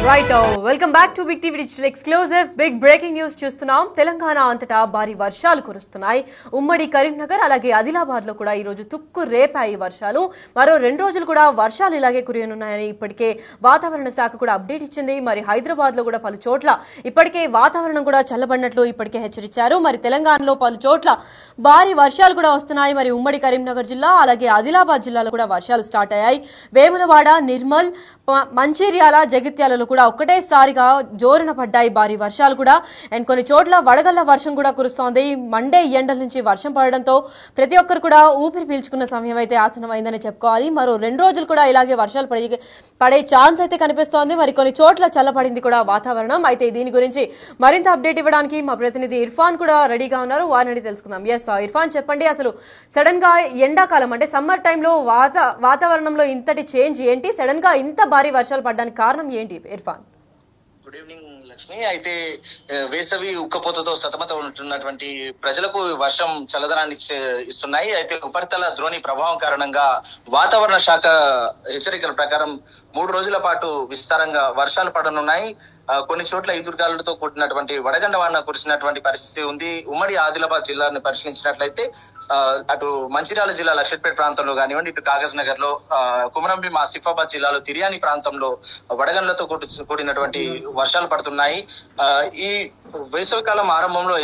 Right welcome back to big TV digital exclusive big breaking news చూస్తున్నాం. తెలంగాణ అంతటా భారీ వర్షాలు కురుస్తున్నాయి. ఉమ్మడి కరీంనగర్ అలాగే ఆదిలాబాద్ లో కూడా ఈ రోజు తుక్కు రేపాయి వర్షాలు. మరో 2 రోజులు కూడా వర్షాలు ఇలాగే కురియనున్నాయని ఇప్పటికే వాతావరణ శాఖ కూడా అప్డేట్ ఇచ్చింది. మరి హైదరాబాద్ లో కూడా పలు చోట్ల ఇప్పటికే వాతావరణం కూడా చల్లబడినట్లు ఇప్పటికే హెచ్చరించారు. మరి తెలంగాణలో పలు చోట్ల భారీ వర్షాలు కూడా వస్తున్నాయి. మరి ఉమ్మడి కరీంనగర్ జిల్లా అలాగే ఆదిలాబాద్ జిల్లాలో కూడా వర్షాలు స్టార్ట్ అయ్యాయి. వేములవాడ, నిర్మల్, మంచిర్యాల, జగిత్యాలలో కూడా ఒక్కటేసారిగా జోరున పడ్డాయి భారీ వర్షాలు కూడా. అండ్ కొన్ని చోట్ల వడగళ్ల వర్షం కూడా కురుస్తోంది. మండే ఎండల నుంచి వర్షం పడడంతో ప్రతి ఒక్కరు కూడా ఊపిరి పీల్చుకున్న సమయం అయితే ఆసనమైందని చెప్పుకోవాలి. మరో 2 రోజులు కూడా ఇలాగే వర్షాలు పడే ఛాన్స్ అయితే కనిపిస్తోంది. మరి కొన్ని చోట్ల చల్లబడింది కూడా వాతావరణం. అయితే దీని గురించి మరింత అప్డేట్ ఇవ్వడానికి మా ప్రతినిధి ఇర్ఫాన్ కూడా రెడీగా ఉన్నారు. వారిని తెలుసుకుందాం. ఎస్ ఇర్ఫాన్, చెప్పండి, అసలు సడన్ గా ఎండాకాలం అంటే సమ్మర్ టైంలో వాతావరణంలో ఇంతటి చేంజ్ ఏంటి? సడన్ గా ఇంత భారీ వర్షాలు పడడానికి కారణం ఏంటి ఇర్ఫాన్? Good evening Lakshmi. అయితే వేసవి ఉక్కపోతతో సతమతం ఉంటున్నటువంటి ప్రజలకు వర్షం చల్లదనాన్ని ఇస్తున్నాయి. అయితే ఉపరితల ద్రోణి ప్రభావం కారణంగా వాతావరణ శాఖ హెచ్చరికల ప్రకారం 3 రోజుల పాటు విస్తారంగా వర్షాలు పడనున్నాయి. కొన్ని చోట్ల ఈదురుగాలులతో కూడినటువంటి వడగండ వాన కురిసినటువంటి పరిస్థితి ఉంది. ఉమ్మడి ఆదిలాబాద్ జిల్లాను పరిశీలించినట్లయితే అటు మంచిర్యాల జిల్లా లక్షట్పేట ప్రాంతంలో కానివ్వండి, ఇటు కాగజ్ నగర్ లో, కుమరంభీం ఆసిఫాబాద్ జిల్లాలో తిర్యాని ప్రాంతంలో వడగండ్లతో కూడినటువంటి వర్షాలు పడుతున్నాయి. ఈ వేసవికాలం ఆరంభంలో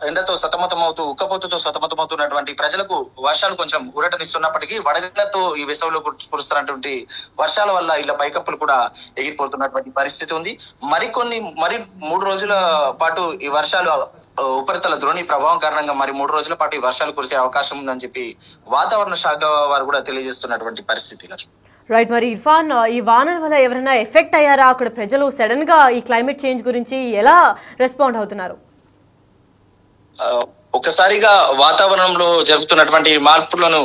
ఎండతో సతమతమవుతూ ఉక్కపోతతో సతమతమవుతున్నటువంటి ప్రజలకు వర్షాలు కొంచెం ఊరటనిస్తున్నప్పటికీ వడగండ్లతో ఈ వేసవిలో కురుస్తున్నటువంటి వర్షాల వల్ల ఇళ్ల పైకప్పులు కూడా ఎగిరిపోతున్నటువంటి పరిస్థితి ఉంది. మరి 3 రోజుల పాటు ఈ వర్షాలు ఉపరితల ద్రోణి ప్రభావం కారణంగా మరి 3 రోజుల పాటు ఈ వర్షాలు కురిసే అవకాశం ఉందని చెప్పి వాతావరణ శాఖ వారు కూడా తెలియజేస్తున్నటువంటి పరిస్థితి. రైట్, మరి ఇర్ఫాన్, ఈ వానల వల్ల ఎవరైనా ఎఫెక్ట్ అయ్యారా? అక్కడ ప్రజలు సడన్ గా ఈ క్లైమేట్ చేంజ్ గురించి ఎలా రెస్పాండ్ అవుతున్నారు? ఒక్కసారిగా వాతావరణంలో జరుగుతున్నటువంటి మార్పులను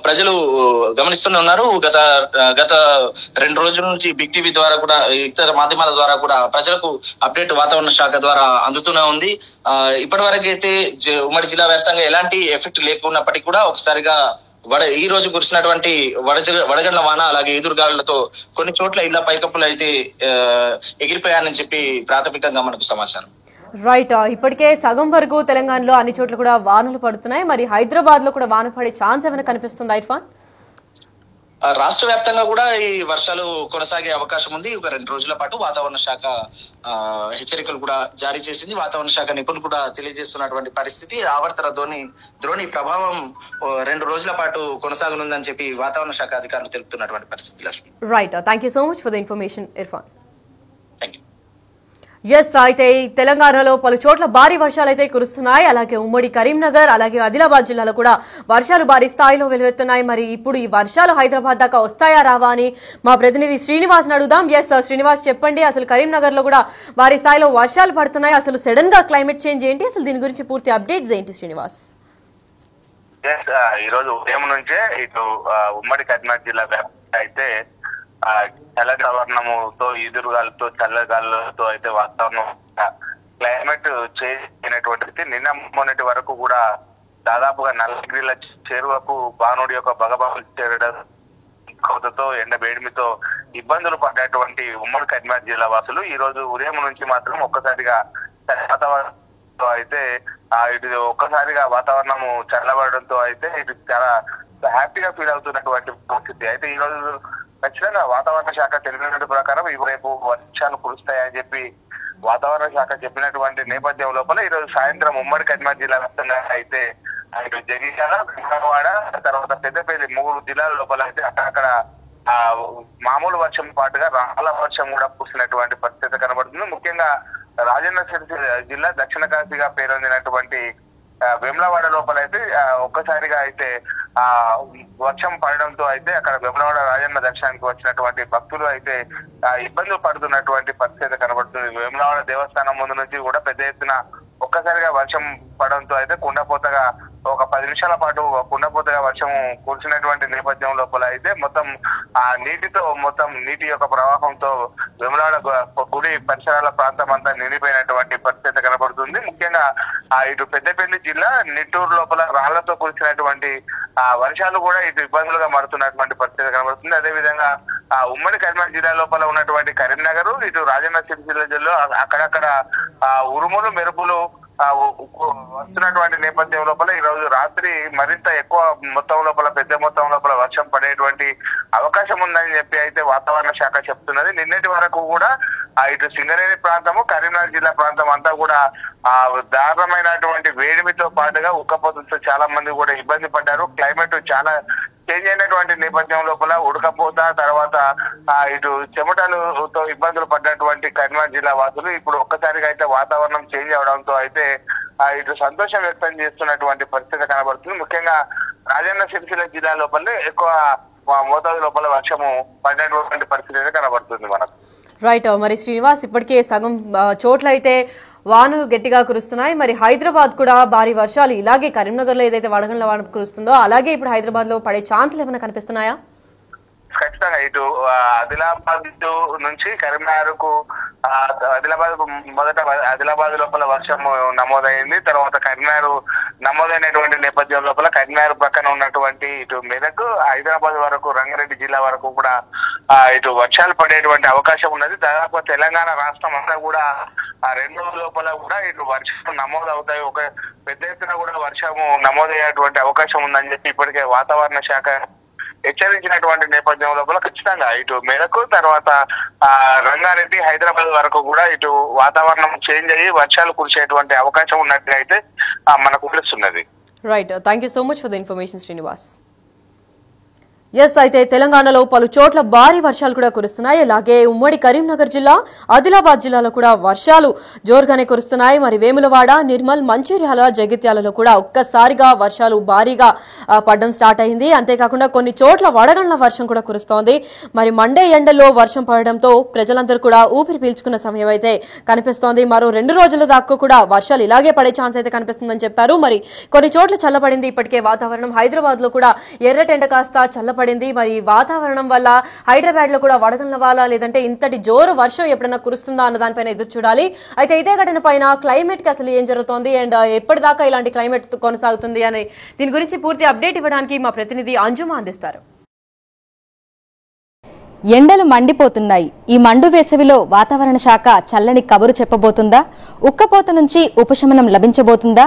ప్రజలు గమనిస్తూనే ఉన్నారు. గత 2 రోజుల నుంచి బిగ్ టీవీ ద్వారా కూడా, ఇతర మాధ్యమాల ద్వారా కూడా ప్రజలకు అప్డేట్ వాతావరణ శాఖ ద్వారా అందుతూనే ఉంది. ఇప్పటి వరకు అయితే ఉమ్మడి జిల్లా వ్యాప్తంగా ఎలాంటి ఎఫెక్ట్ లేకున్నప్పటికీ కూడా ఒకసారిగా ఈ రోజు కురిసినటువంటి వడగండ్ల వాన అలాగే ఈదురుగాలులతో కొన్ని చోట్ల ఇళ్ల పైకప్పులు అయితే ఎగిరిపోయారని చెప్పి ప్రాథమికంగా మనకు సమాచారం. రైట్, ఇప్పటికే సగం వరకు తెలంగాణలో అన్ని చోట్ల కూడా వానలు పడుతున్నాయి. మరి హైదరాబాద్ లో కూడా వాన పడే ఛాన్స్ ఏమైనా కనిపిస్తుందా ఇర్ఫాన్? రాష్ట్ర వ్యాప్తంగా కూడా ఈ వర్షాలు కొనసాగే అవకాశం ఉంది. ఒక 2 రోజుల పాటు వాతావరణ శాఖ హెచ్చరికలు కూడా జారీ చేసింది. వాతావరణ శాఖ నిపుణులు కూడా తెలియజేస్తున్నటువంటి పరిస్థితి. ఆవర్తన ద్రోణి ప్రభావం 2 రోజుల పాటు కొనసాగనుందని చెప్పి వాతావరణ శాఖ అధికారులు తెలుపుతున్నటువంటి పరిస్థితి. Lakshmi, right, thank you so much for the information Irfan. Thank you. Yes, అయితే తెలంగాణలో పలు చోట్ల భారీ వర్షాలు అయితే కురుస్తున్నాయి. అలాగే ఉమ్మడి కరీంనగర్ అలాగే ఆదిలాబాద్ జిల్లాలో కూడా వర్షాలు భారీ స్థాయిలో వెలువెత్తున్నాయి. మరి ఇప్పుడు ఈ వర్షాలు హైదరాబాద్ దాకా వస్తాయా రావా అని మా ప్రతినిధి శ్రీనివాస్ అడుగుదాం. ఎస్ శ్రీనివాస్, చెప్పండి, అసలు కరీంనగర్ లో కూడా భారీ స్థాయిలో వర్షాలు పడుతున్నాయి. అసలు సడన్ గా క్లైమేట్ చేంజ్ ఏంటి? అసలు దీని గురించి పూర్తి అప్డేట్స్ ఏంటి శ్రీనివాస్? ఈ రోజు ఉదయం నుంచే ఇటు ఉమ్మడి కరీంనగర్ జిల్లా వ్యాప్తంగా అయితే చల్లగాలతో ఈదురుగాలతో చల్లగాలతో అయితే వాతావరణం క్లైమేట్ చేంజ్ అయినటువంటిది. నిన్న మొన్నటి వరకు కూడా దాదాపుగా 40 డిగ్రీల చేరువకు బాణుడి యొక్క బగబాలు చేరడం కోతతో ఎండ వేడిమితో ఇబ్బందులు పడ్డటువంటి ఉమ్మడి కరీంనగర్ జిల్లా వాసులు ఈ రోజు ఉదయం నుంచి మాత్రం ఒక్కసారిగా వాతావరణంతో అయితే ఇటు ఒక్కసారిగా వాతావరణము చల్లబడడంతో అయితే ఇటు చాలా హ్యాపీగా ఫీల్ అవుతున్నటువంటి పరిస్థితి. అయితే ఈ రోజు ఖచ్చితంగా వాతావరణ శాఖ తెలిపినటువంటి ప్రకారం రేపు వర్షాలు కురుస్తాయని చెప్పి వాతావరణ శాఖ చెప్పినటువంటి నేపథ్యం లోపల ఈ రోజు సాయంత్రం ఉమ్మడి కరీంనగర్ జిల్లా వ్యాప్తంగా అయితే ఇటు జగిత్యాల, విజయవాడ, తర్వాత పెద్దపల్లి 3 జిల్లాల లోపల అయితే అక్కడక్కడ మామూలు వర్షం పాటుగా రాళ్ల వర్షం కూడా కురిసినటువంటి పరిస్థితి కనబడుతుంది. ముఖ్యంగా రాజన్న సిరిసిల్ల జిల్లా దక్షిణ కాశీగా పేరొందినటువంటి వేములవాడ లోపల అయితే ఒక్కసారిగా అయితే వర్షం పడడంతో అయితే అక్కడ వేములవాడ రాజన్న దర్శనానికి వచ్చినటువంటి భక్తులు అయితే ఇబ్బందులు పడుతున్నటువంటి పరిస్థితి కనబడుతుంది. వేములవాడ దేవస్థానం ముందు నుంచి కూడా పెద్ద ఎత్తున ఒక్కసారిగా వర్షం పడడంతో అయితే కుండపోతగా ఒక 10 నిమిషాల పాటు కుండపోతగా వర్షం కురిసినటువంటి నేపథ్యం లోపల అయితే మొత్తం ఆ నీటి యొక్క ప్రవాహంతో వేములవాడ గుడి పరిసరాల ప్రాంతం అంతా నిండిపోయినటువంటి పరిస్థితి కనబడుతుంది. ముఖ్యంగా ఇటు పెద్దపల్లి జిల్లా నిట్టూరు లోపల రాళ్లతో కురిసినటువంటి వర్షాలు కూడా ఇటు ఇబ్బందులుగా మారుతున్నటువంటి పరిస్థితి కనబడుతుంది. అదేవిధంగా ఉమ్మడి కరీంనగర్ జిల్లా లోపల ఉన్నటువంటి కరీంనగర్, ఇటు రాజన్న సిరిసిల్ల జిల్లా అక్కడక్కడ ఉరుములు మెరుపులు వస్తున్నటువంటి నేపథ్యం లోపల ఈ రోజు రాత్రి మరింత ఎక్కువ మొత్తం లోపల పెద్ద మొత్తం లోపల వర్షం పడేటువంటి అవకాశం ఉందని చెప్పి అయితే వాతావరణ శాఖ చెప్తున్నది. నిన్నటి వరకు కూడా ఇటు సింగరేణి ప్రాంతము, కరీంనగర్ జిల్లా ప్రాంతం అంతా కూడా దారుణమైనటువంటి వేడిమితో పాటుగా ఉక్కపోతతో చాలా మంది కూడా ఇబ్బంది పడ్డారు. క్లైమేట్ చాలా చేంజ్ అయినటువంటి నేపథ్యం లోపల ఉడకపోత, తర్వాత ఇటు చెమటలతో ఇబ్బందులు పడ్డటువంటి కరీంనగర్ జిల్లా వాసులు ఇప్పుడు ఒక్కసారిగా అయితే వాతావరణం చేంజ్ అవడంతో అయితే ఇటు సంతోషం వ్యక్తం చేస్తున్నటువంటి పరిస్థితి కనబడుతుంది. ముఖ్యంగా రాజన్న సిరిసిల్ల జిల్లా లోపలే ఎక్కువ మోతాదు లోపల వర్షము పడినటువంటి పరిస్థితి అయితే కనబడుతుంది మనకు. రైట్. మరి శ్రీనివాస్, ఇప్పటికే సగం చోట్ల అయితే వానలు గట్టిగా కురుస్తున్నాయి. మరి హైదరాబాద్ కూడా భారీ వర్షాలు ఇలాగే కరీంనగర్ లో ఏదైతే వడగండ్ల వాన కురుస్తుందో అలాగే ఇప్పుడు హైదరాబాద్ లో పడే ఛాన్సులు ఏమైనా కనిపిస్తున్నాయా? ఖచ్చితంగా ఇటు ఆదిలాబాద్ నుంచి కరీంనగర్ కు ఆదిలాబాద్ లోపల వర్షం నమోదైంది. తర్వాత కరీంనగర్ నమోదైనటువంటి నేపథ్యం లోపల కరీంనగర్ పక్కన ఉన్నటువంటి ఇటు మెదక్, హైదరాబాద్ వరకు, రంగారెడ్డి జిల్లా వరకు కూడా ఇటు వర్షాలు పడేటువంటి అవకాశం ఉన్నది. దాదాపు తెలంగాణ రాష్ట్రం అంతా కూడా 2 రోజుల లోపల కూడా ఇటు వర్షం నమోదు అవుతాయి. ఒక పెద్ద ఎత్తున కూడా వర్షము నమోదయ్యేటువంటి అవకాశం ఉందని చెప్పి ఇప్పటికే వాతావరణ శాఖ హెచ్చరించినటువంటి నేపథ్యం లోపల ఖచ్చితంగా ఇటు మేరకు తర్వాత రంగారెడ్డి, హైదరాబాద్ వరకు కూడా ఇటు వాతావరణం చేంజ్ అయ్యి వర్షాలు కురిసేటువంటి అవకాశం ఉన్నట్టుగా అయితే మనకు తెలుస్తున్నది. Right. Thank you so much for the information Srinivas. Yes, అయితే తెలంగాణలో పలు చోట్ల భారీ వర్షాలు కూడా కురుస్తున్నాయి. అలాగే ఉమ్మడి కరీంనగర్ జిల్లా, ఆదిలాబాద్ జిల్లాలో కూడా వర్షాలు జోరుగానే కురుస్తున్నాయి. మరి వేములవాడ, నిర్మల్, మంచిర్యాల, జగిత్యాలలో కూడా ఒక్కసారిగా వర్షాలు భారీగా పడడం స్టార్ట్ అయింది. అంతేకాకుండా కొన్ని చోట్ల వడగండ్ల వర్షం కూడా కురుస్తోంది. మరి మండే ఎండల్లో వర్షం పడడంతో ప్రజలందరూ కూడా ఊపిరి పీల్చుకున్న సమయం అయితే కనిపిస్తోంది. మరో 2 రోజుల దాకా కూడా వర్షాలు ఇలాగే పడే ఛాన్స్ అయితే కనిపిస్తుందని చెప్పారు. మరి కొన్ని చోట్ల చల్లబడింది ఇప్పటికే వాతావరణం. హైదరాబాద్ లో కూడా ఎర్రటెండ కాస్త చల్లబడింది. మరి వాతావరణం వల్ల హైదరాబాద్ లో కూడా వడగండ్ల వాల లేదంటే ఇంతటి జోరు వర్షం ఎప్పుడైనా కురుస్తుందా అన్న దానిపైన ఎదురు చూడాలి. అయితే ఇదే ఘటన పైన క్లైమేట్ కి అసలు ఏం జరుగుతోంది అండ్ ఎప్పటిదాకా ఇలాంటి క్లైమేట్ కొనసాగుతుంది అని దీని గురించి పూర్తి అప్డేట్ ఇవ్వడానికి మా ప్రతినిధి అంజుమా అందిస్తారు. ఎండలు మండిపోతున్నాయి. ఈ మండు వేసవిలో వాతావరణ శాఖ చల్లని కబురు చెప్పబోతుందా? ఉక్కపోత నుంచి ఉపశమనం లభించబోతుందా?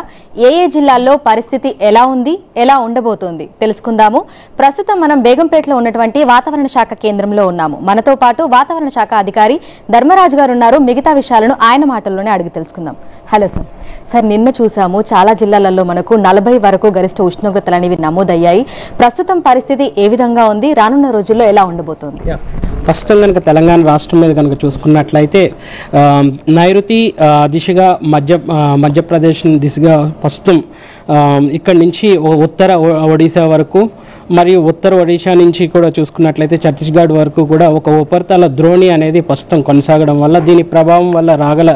ఏ జిల్లాల్లో పరిస్థితి ఎలా ఉంది, ఎలా ఉండబోతోంది తెలుసుకుందాము. ప్రస్తుతం మనం బేగంపేటలో ఉన్నటువంటి వాతావరణ శాఖ కేంద్రంలో ఉన్నాము. మనతో పాటు వాతావరణ శాఖ అధికారి ధర్మరాజు గారు ఉన్నారు. మిగతా విషయాలను ఆయన మాటల్లోనే అడిగి తెలుసుకుందాం. Hello sir. సార్, నిన్న చూసాము చాలా జిల్లాలలో మనకు 40 వరకు గరిష్ట ఉష్ణోగ్రతలు అనేవి నమోదయ్యాయి. ప్రస్తుతం పరిస్థితి ఏ విధంగా ఉంది, రానున్న రోజుల్లో ఎలా ఉండబోతోంది? ప్రస్తుతం కనుక తెలంగాణ రాష్ట్రం మీద కనుక చూసుకున్నట్లయితే నైరుతి దిశగా మధ్యప్రదేశ్ దిశగా ప్రస్తుతం ఇక్కడి నుంచి ఉత్తర ఒడిశా వరకు మరియు ఉత్తర ఒడిశా నుంచి కూడా చూసుకున్నట్లయితే ఛత్తీస్గఢ్ వరకు కూడా ఒక ఉపరితల ద్రోణి అనేది ప్రస్తుతం కొనసాగడం వల్ల దీని ప్రభావం వల్ల రాగల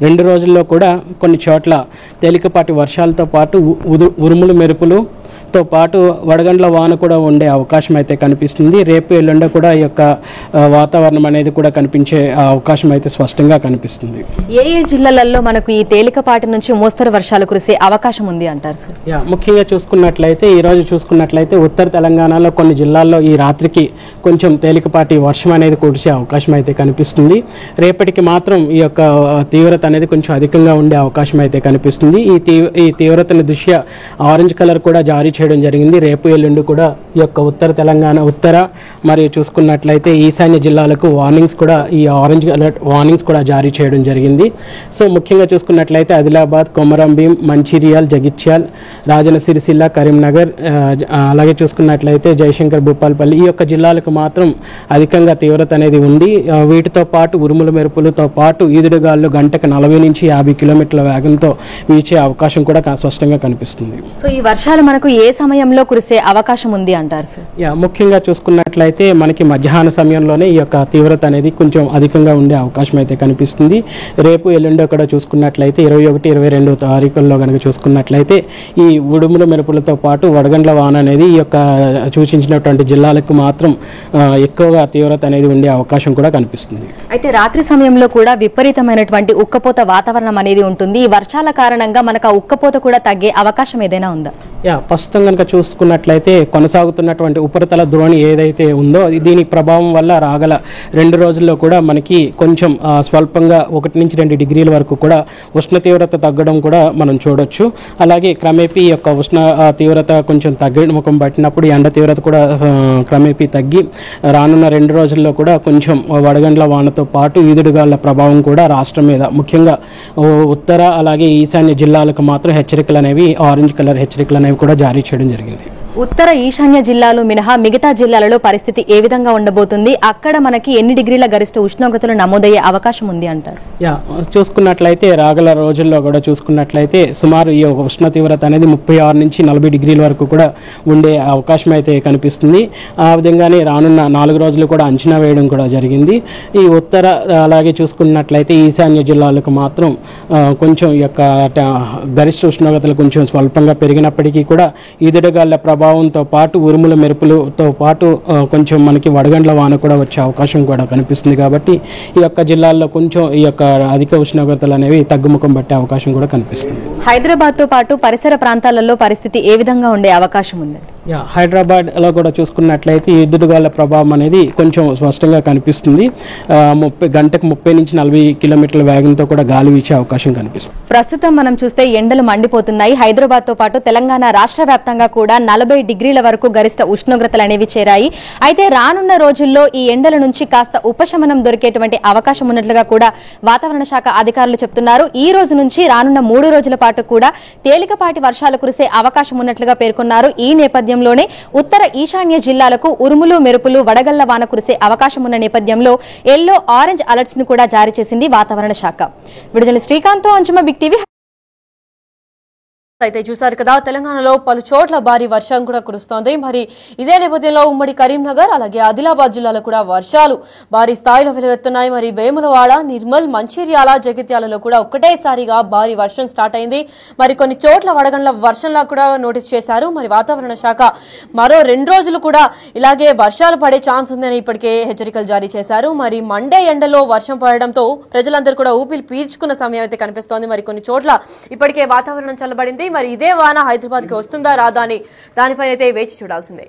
2 రోజుల్లో కూడా కొన్ని చోట్ల తేలికపాటి వర్షాలతో పాటు ఉరుములు మెరుపులతో పాటు వడగండ్ల వాన కూడా ఉండే అవకాశం అయితే కనిపిస్తుంది. రేపు ఎల్లుండి కూడా ఈ యొక్క వాతావరణం అనేది కూడా కనిపించే అవకాశం అయితే స్పష్టంగా కనిపిస్తుంది. ఏ జిల్లాలలో మనకు ఈ తేలికపాటి నుంచి మోస్తరు వర్షాలు కురిసే అవకాశం ఉంది అంటారు సార్? ముఖ్యంగా చూసుకున్నట్లయితే ఈరోజు చూసుకున్నట్లయితే ఉత్తర తెలంగాణలో కొన్ని జిల్లాల్లో ఈ రాత్రికి కొంచెం తేలికపాటి వర్షం అనేది కురిసే అవకాశం అయితే కనిపిస్తుంది. రేపటికి మాత్రం ఈ యొక్క తీవ్రత అనేది కొంచెం అధికంగా ఉండే అవకాశం అయితే కనిపిస్తుంది. ఈ తీవ్రతను దృష్ట్యా ఆరెంజ్ కలర్ కూడా జారీ చేయడం జరిగింది. రేపు ఎల్లుండి కూడా ఈ యొక్క ఉత్తర తెలంగాణ, ఉత్తర మరియు చూసుకున్నట్లయితే ఈశాన్య జిల్లాలకు వార్నింగ్స్ కూడా ఈ ఆరెంజ్ అలర్ట్ వార్నింగ్స్ కూడా జారీ చేయడం జరిగింది. సో ముఖ్యంగా చూసుకున్నట్లయితే ఆదిలాబాద్, కొమరంభీం, మంచిర్యాల్, జగిత్యాల్, రాజన్న సిరిసిల్ల, కరీంనగర్, అలాగే చూసుకున్నట్లయితే జయశంకర్, భూపాలపల్లి ఈ యొక్క జిల్లాలకు మాత్రం అధికంగా తీవ్రత అనేది ఉంది. వీటితో పాటు ఉరుముల మెరుపులతో పాటు ఈదుడుగాలు గంటకు 40 నుంచి 50 కిలోమీటర్ల వేగంతో వీచే అవకాశం కూడా స్పష్టంగా కనిపిస్తుంది. సో ఈ వర్షాలు మనకు ఏ సమయంలో కురిసే అవకాశం ఉంది అంటారు సార్? ముఖ్యంగా చూసుకున్నట్లయితే మనకి మధ్యాహ్న సమయంలోనే ఈ యొక్క తీవ్రత అనేది కొంచెం అధికంగా ఉండే అవకాశం అయితే కనిపిస్తుంది. రేపు ఎల్లుండో కూడా చూసుకున్నట్లయితే 21, 22 తారీఖుల్లో కనుక చూసుకున్నట్లయితే ఈ ఉడుముల మెరుపులతో పాటు వడగండ్ల వాన అనేది ఈ యొక్క సూచించినటువంటి జిల్లాలకు మాత్రం ఎక్కువగా తీవ్రత అనేది ఉండే అవకాశం కూడా కనిపిస్తుంది. అయితే రాత్రి సమయంలో కూడా విపరీతమైనటువంటి ఉక్కపోత వాతావరణం అనేది ఉంటుంది. ఈ వర్షాల కారణంగా మనకు ఆ ఉక్కపోత కూడా తగ్గే అవకాశం ఏదైనా ఉందా? ప్రస్తుతం కనుక చూసుకున్నట్లయితే కొనసాగుతున్నటువంటి ఉపరితల ద్రోణి ఏదైతే ఉందో దీని ప్రభావం వల్ల రాగల 2 రోజుల్లో కూడా మనకి కొంచెం స్వల్పంగా 1 నుంచి 2 డిగ్రీల వరకు కూడా ఉష్ణ తీవ్రత తగ్గడం కూడా మనం చూడొచ్చు. అలాగే క్రమేపీ యొక్క ఉష్ణ తీవ్రత కొంచెం తగ్గముఖం పట్టినప్పుడు ఎండ తీవ్రత కూడా క్రమేపీ తగ్గి రానున్న 2 రోజుల్లో కూడా కొంచెం వడగండ్ల వానతో పాటు ఈదుడుగాళ్ల ప్రభావం కూడా రాష్ట్రం మీద ముఖ్యంగా ఉత్తర అలాగే ఈశాన్య జిల్లాలకు మాత్రం హెచ్చరికలు అనేవి ఆరెంజ్ కలర్ హెచ్చరికలు అనేవి కూడా జారీ చేయడం జరిగింది. ఉత్తర ఈశాన్య జిల్లాలు మినహా మిగతా జిల్లాలలో పరిస్థితి ఏ విధంగా ఉండబోతుంది? అక్కడ మనకి ఎన్ని డిగ్రీల గరిష్ట ఉష్ణోగ్రతలు నమోదయ్యే అవకాశం ఉంది అంటారు? చూసుకున్నట్లయితే రాగల రోజుల్లో కూడా చూసుకున్నట్లయితే సుమారు ఈ ఉష్ణ తీవ్రత అనేది 36 నుంచి 40 డిగ్రీల వరకు కూడా ఉండే అవకాశం అయితే కనిపిస్తుంది. ఆ విధంగానే రానున్న 4 రోజులు కూడా అంచనా వేయడం కూడా జరిగింది. ఈ ఉత్తర అలాగే చూసుకున్నట్లయితే ఈశాన్య జిల్లాలకు మాత్రం కొంచెం ఈ యొక్క గరిష్ట ఉష్ణోగ్రతలు కొంచెం స్వల్పంగా పెరిగినప్పటికీ కూడా ఈదుడుగాళ్ల ప్రభావంతో పాటు ఉరుముల మెరుపులతో పాటు కొంచెం మనకి వడగండ్ల వాన కూడా వచ్చే అవకాశం కూడా కనిపిస్తుంది. కాబట్టి ఈ యొక్క జిల్లాల్లో కొంచెం ఈ యొక్క అధిక ఉష్ణోగ్రతలు అనేవి తగ్గుముఖం పట్టే అవకాశం కూడా కనిపిస్తుంది. హైదరాబాద్ తో పాటు పరిసర ప్రాంతాలలో పరిస్థితి ఏ విధంగా ఉండే అవకాశం ఉంది? హైదరాబాద్ లో కూడా చూసుకున్నట్లయితే ఈదుడుగాళ్ల ప్రభావం అనేది కొంచెం స్పష్టంగా కనిపిస్తుంది. గంటకు 30 నుంచి 40 కిలోమీటర్ల వేగంతో కూడా గాలి వీచే అవకాశం కనిపిస్తుంది. ప్రస్తుతం మనం చూస్తే ఎండలు మండిపోతున్నాయి. హైదరాబాద్ తో పాటు తెలంగాణ రాష్ట్ర వ్యాప్తంగా కూడా 40 డిగ్రీల వరకు గరిష్ట ఉష్ణోగ్రతలు అనేవి చేరాయి. అయితే రానున్న రోజుల్లో ఈ ఎండల నుంచి కాస్త ఉపశమనం దొరికేటువంటి అవకాశం ఉన్నట్లుగా కూడా వాతావరణ శాఖ అధికారులు చెప్తున్నారు. ఈ రోజు నుంచి రానున్న 3 రోజుల పాటు కూడా తేలికపాటి వర్షాలు కురిసే అవకాశం ఉన్నట్లుగా పేర్కొన్నారు. ఈ నేపథ్యంలోనే ఉత్తర ఈశాన్య జిల్లాలకు ఉరుములు మెరుపులు వడగళ్ల వాన కురిసే అవకాశం ఉన్న నేపథ్యంలో ఎల్లో ఆరెంజ్ అలర్ట్స్ ను కూడా జారీ చేసింది వాతావరణ శాఖ. విడుదల శ్రీకాంత్, అంచుమ, బిగ్ టీవీ. అయితే చూసారు కదా, తెలంగాణలో పలు చోట్ల భారీ వర్షం కూడా కురుస్తోంది. మరి ఇదే నేపథ్యంలో ఉమ్మడి కరీంనగర్ అలాగే ఆదిలాబాద్ జిల్లాలో కూడా వర్షాలు భారీ స్థాయిలో వెలువెత్తున్నాయి. మరి వేములవాడ, నిర్మల్, మంచిర్యాల, జగిత్యాలలో కూడా ఒక్కటేసారిగా భారీ వర్షం స్టార్ట్ అయింది. మరి కొన్ని చోట్ల వడగండ్ల వర్షంలా కూడా నోటీస్ చేశారు. మరి వాతావరణ శాఖ మరో 2 రోజులు కూడా ఇలాగే వర్షాలు పడే ఛాన్స్ ఉందని ఇప్పటికే హెచ్చరికలు జారీ చేశారు. మరి మండే ఎండలో వర్షం పడడంతో ప్రజలందరూ కూడా ఊపిరి పీల్చుకున్న సమయం అయితే కనిపిస్తోంది. మరి కొన్ని చోట్ల ఇప్పటికే వాతావరణం చల్లబడింది. మరి ఇదే వాన హైదరాబాద్ కి వస్తుందా రాదా అని దానిపై అయితే వేచి చూడాల్సిందే.